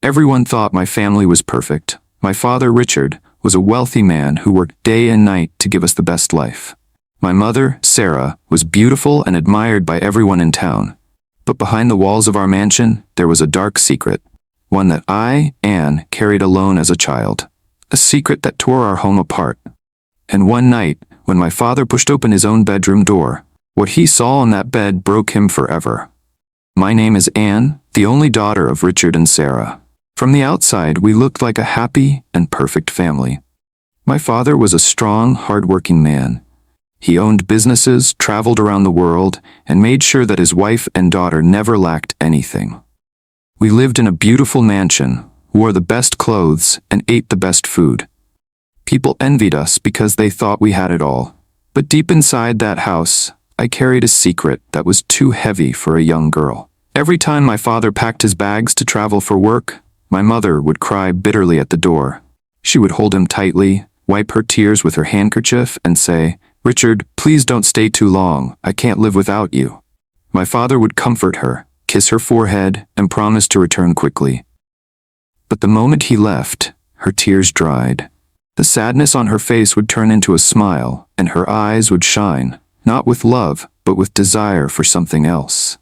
Everyone thought my family was perfect. My father, Richard, was a wealthy man who worked day and night to give us the best life. My mother, Sarah, was beautiful and admired by everyone in town. But behind the walls of our mansion, there was a dark secret. One that I, Anne, carried alone as a child. A secret that tore our home apart. And one night, when my father pushed open his own bedroom door, what he saw on that bed broke him forever. My name is Anne, the only daughter of Richard and Sarah. From the outside, we looked like a happy and perfect family. My father was a strong, hard-working man. He owned businesses, traveled around the world, and made sure that his wife and daughter never lacked anything. We lived in a beautiful mansion, wore the best clothes, and ate the best food. People envied us because they thought we had it all. But deep inside that house, I carried a secret that was too heavy for a young girl. Every time my father packed his bags to travel for work, my mother would cry bitterly at the door. She would hold him tightly, wipe her tears with her handkerchief, and say, "Richard, please don't stay too long. I can't live without you." My father would comfort her, kiss her forehead, and promise to return quickly. But the moment he left, her tears dried. The sadness on her face would turn into a smile, and her eyes would shine, not with love, but with desire for something else.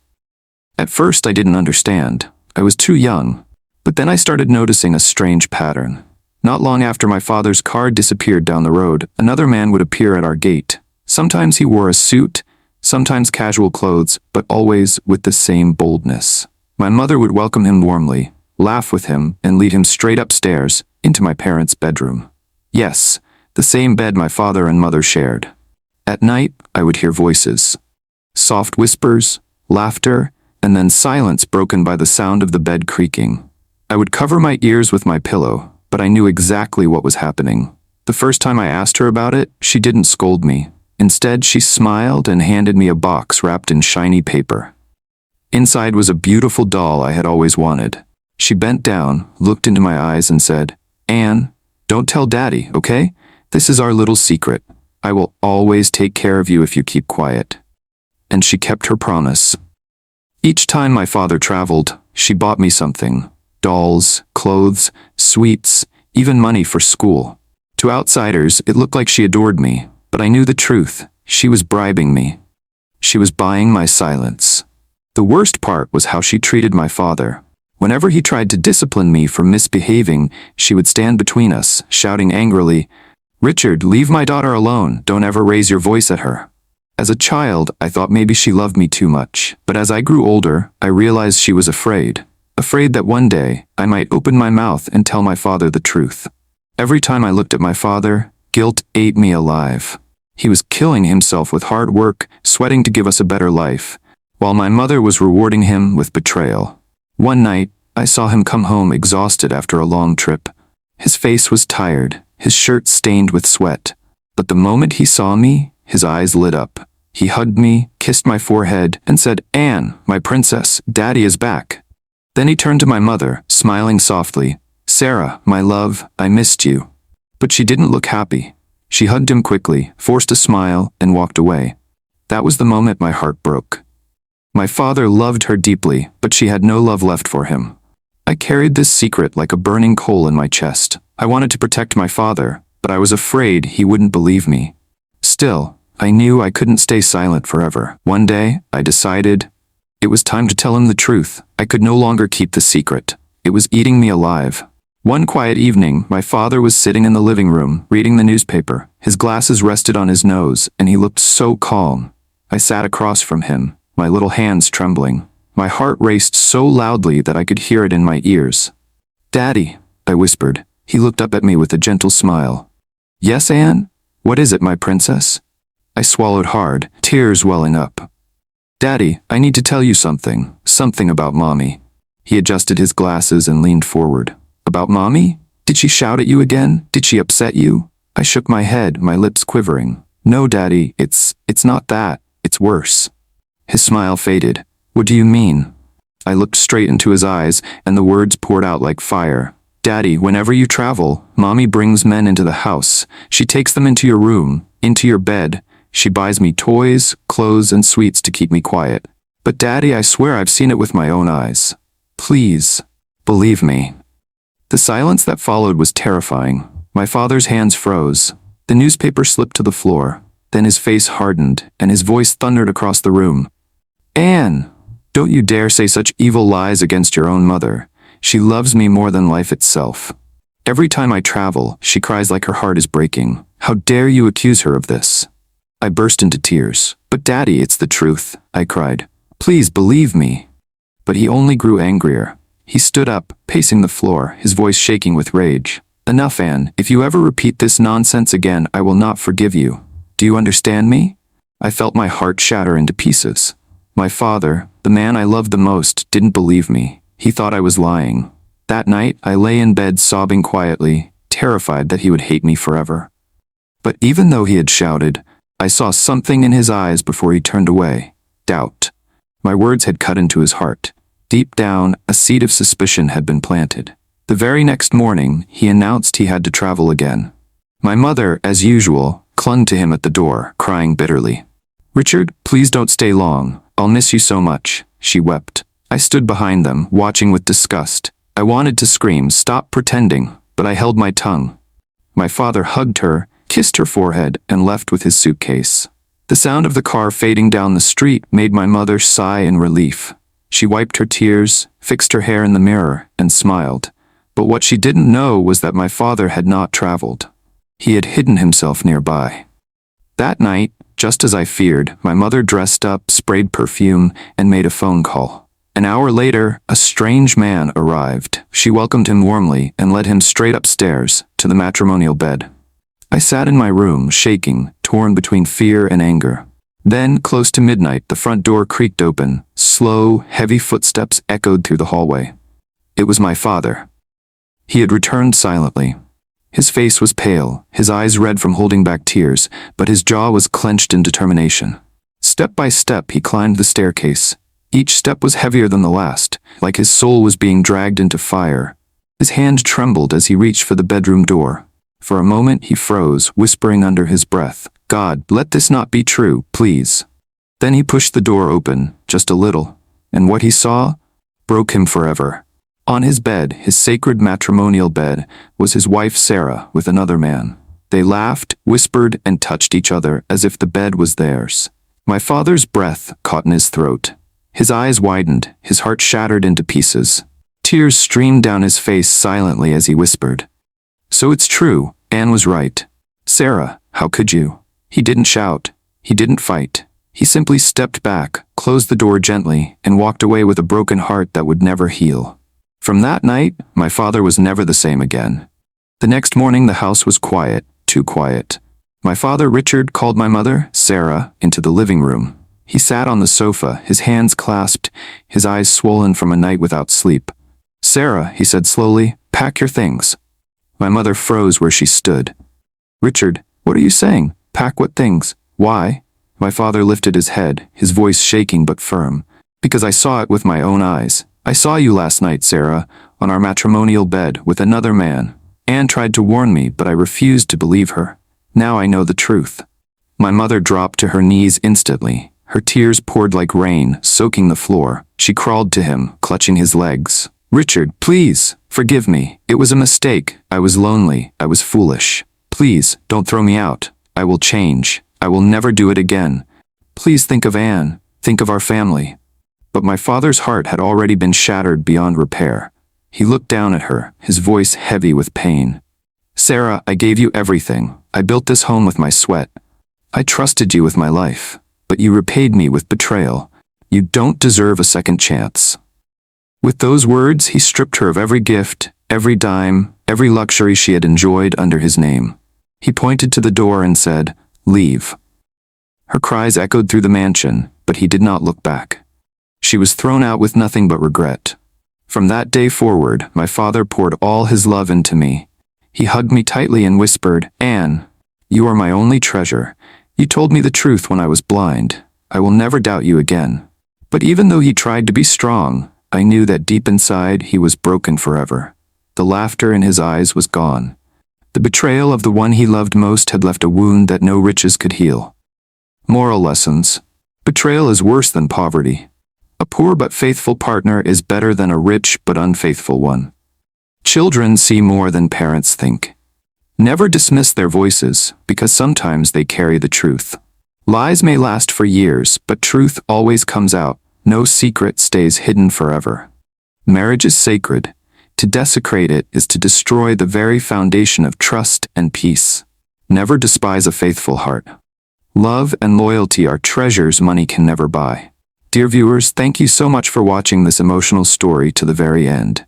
At first I didn't understand. I was too young. But then I started noticing a strange pattern. Not long after my father's car disappeared down the road, another man would appear at our gate. Sometimes he wore a suit, sometimes casual clothes, but always with the same boldness. My mother would welcome him warmly, laugh with him, and lead him straight upstairs into my parents' bedroom. Yes, the same bed my father and mother shared. At night, I would hear voices. Soft whispers, laughter, and then silence broken by the sound of the bed creaking. I would cover my ears with my pillow, but I knew exactly what was happening. The first time I asked her about it, she didn't scold me. Instead, she smiled and handed me a box wrapped in shiny paper. Inside was a beautiful doll I had always wanted. She bent down, looked into my eyes, and said, "Anne, don't tell Daddy, okay? This is our little secret. I will always take care of you if you keep quiet." And she kept her promise. Each time my father traveled, she bought me something. Dolls, clothes, sweets, even money for school. To outsiders, it looked like she adored me, but I knew the truth. She was bribing me. She was buying my silence. The worst part was how she treated my father. Whenever he tried to discipline me for misbehaving, she would stand between us, shouting angrily, "Richard, leave my daughter alone. Don't ever raise your voice at her." As a child, I thought maybe she loved me too much. But as I grew older, I realized she was afraid. Afraid that one day, I might open my mouth and tell my father the truth. Every time I looked at my father, guilt ate me alive. He was killing himself with hard work, sweating to give us a better life, while my mother was rewarding him with betrayal. One night, I saw him come home exhausted after a long trip. His face was tired, his shirt stained with sweat. But the moment he saw me, his eyes lit up. He hugged me, kissed my forehead, and said, "Anne, my princess, Daddy is back." Then he turned to my mother, smiling softly. "Sarah, my love, I missed you." But she didn't look happy. She hugged him quickly, forced a smile, and walked away. That was the moment my heart broke. My father loved her deeply, but she had no love left for him. I carried this secret like a burning coal in my chest. I wanted to protect my father, but I was afraid he wouldn't believe me. Still, I knew I couldn't stay silent forever. One day, I decided it was time to tell him the truth. I could no longer keep the secret. It was eating me alive. One quiet evening, my father was sitting in the living room, reading the newspaper. His glasses rested on his nose, and he looked so calm. I sat across from him, my little hands trembling. My heart raced so loudly that I could hear it in my ears. "Daddy," I whispered. He looked up at me with a gentle smile. "Yes, Anne? What is it, my princess?" I swallowed hard, tears welling up. "Daddy, I need to tell you something about Mommy." He adjusted his glasses and leaned forward. "About Mommy? Did she shout at you again? Did she upset you?" I shook my head, my lips quivering. "No, Daddy, it's not that. It's worse." His smile faded. "What do you mean?" I looked straight into his eyes, and the words poured out like fire. "Daddy, whenever you travel, Mommy brings men into the house. She takes them into your room, into your bed. She buys me toys, clothes, and sweets to keep me quiet. But Daddy, I swear I've seen it with my own eyes. Please, believe me." The silence that followed was terrifying. My father's hands froze. The newspaper slipped to the floor. Then his face hardened, and his voice thundered across the room. "Anne, don't you dare say such evil lies against your own mother. She loves me more than life itself. Every time I travel, she cries like her heart is breaking. How dare you accuse her of this?" I burst into tears. "But Daddy, it's the truth," I cried. "Please believe me." But he only grew angrier. He stood up, pacing the floor, his voice shaking with rage. "Enough, Anne. If you ever repeat this nonsense again, I will not forgive you. Do you understand me?" I felt my heart shatter into pieces. My father, the man I loved the most, didn't believe me. He thought I was lying. That night, I lay in bed sobbing quietly, terrified that he would hate me forever. But even though he had shouted, I saw something in his eyes before he turned away. Doubt. My words had cut into his heart. Deep down, a seed of suspicion had been planted. The very next morning, he announced he had to travel again. My mother, as usual, clung to him at the door, crying bitterly. "Richard, please don't stay long. I'll miss you so much," she wept. I stood behind them, watching with disgust. I wanted to scream, "Stop pretending," but I held my tongue. My father hugged her, kissed her forehead, and left with his suitcase. The sound of the car fading down the street made my mother sigh in relief. She wiped her tears, fixed her hair in the mirror, and smiled. But what she didn't know was that my father had not traveled. He had hidden himself nearby. That night, just as I feared, my mother dressed up, sprayed perfume, and made a phone call. An hour later, a strange man arrived. She welcomed him warmly and led him straight upstairs to the matrimonial bed. I sat in my room, shaking, torn between fear and anger. Then, close to midnight, the front door creaked open. Slow, heavy footsteps echoed through the hallway. It was my father. He had returned silently. His face was pale, his eyes red from holding back tears, but his jaw was clenched in determination. Step by step, he climbed the staircase. Each step was heavier than the last, like his soul was being dragged into fire. His hand trembled as he reached for the bedroom door. For a moment he froze, whispering under his breath, "God, let this not be true, please." Then he pushed the door open, just a little, and what he saw broke him forever. On his bed, his sacred matrimonial bed, was his wife Sarah with another man. They laughed, whispered, and touched each other as if the bed was theirs. My father's breath caught in his throat. His eyes widened, his heart shattered into pieces. Tears streamed down his face silently as he whispered, "So it's true, Anne was right. Sarah, how could you?" He didn't shout. He didn't fight. He simply stepped back, closed the door gently, and walked away with a broken heart that would never heal. From that night, my father was never the same again. The next morning the house was quiet, too quiet. My father, Richard, called my mother, Sarah, into the living room. He sat on the sofa, his hands clasped, his eyes swollen from a night without sleep. "Sarah," he said slowly, "pack your things." My mother froze where she stood. "Richard, what are you saying? Pack what things? Why?" My father lifted his head, his voice shaking but firm. "Because I saw it with my own eyes. I saw you last night, Sarah, on our matrimonial bed with another man. Anne tried to warn me, but I refused to believe her. Now I know the truth." My mother dropped to her knees instantly. Her tears poured like rain, soaking the floor. She crawled to him, clutching his legs. "Richard, please, forgive me. It was a mistake. I was lonely. I was foolish. Please, don't throw me out. I will change. I will never do it again. Please think of Anne. Think of our family." But my father's heart had already been shattered beyond repair. He looked down at her, his voice heavy with pain. "Sarah, I gave you everything. I built this home with my sweat. I trusted you with my life. But you repaid me with betrayal. You don't deserve a second chance." With those words, he stripped her of every gift, every dime, every luxury she had enjoyed under his name. He pointed to the door and said, "Leave." Her cries echoed through the mansion, but he did not look back. She was thrown out with nothing but regret. From that day forward, my father poured all his love into me. He hugged me tightly and whispered, "Anne, you are my only treasure. You told me the truth when I was blind. I will never doubt you again." But even though he tried to be strong, I knew that deep inside he was broken forever. The laughter in his eyes was gone. The betrayal of the one he loved most had left a wound that no riches could heal. Moral lessons. Betrayal is worse than poverty. A poor but faithful partner is better than a rich but unfaithful one. Children see more than parents think. Never dismiss their voices, because sometimes they carry the truth. Lies may last for years, but truth always comes out. No secret stays hidden forever. Marriage is sacred. To desecrate it is to destroy the very foundation of trust and peace. Never despise a faithful heart. Love and loyalty are treasures money can never buy. Dear viewers, thank you so much for watching this emotional story to the very end.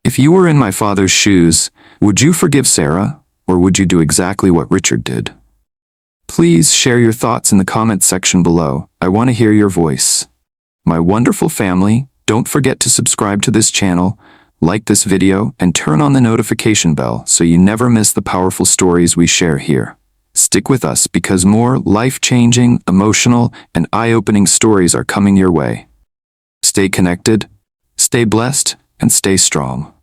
If you were in my father's shoes, would you forgive Sarah, or would you do exactly what Richard did? Please share your thoughts in the comments section below. I want to hear your voice. My wonderful family, don't forget to subscribe to this channel, like this video, and turn on the notification bell so you never miss the powerful stories we share here. Stick with us because more life-changing, emotional, and eye-opening stories are coming your way. Stay connected, stay blessed, and stay strong.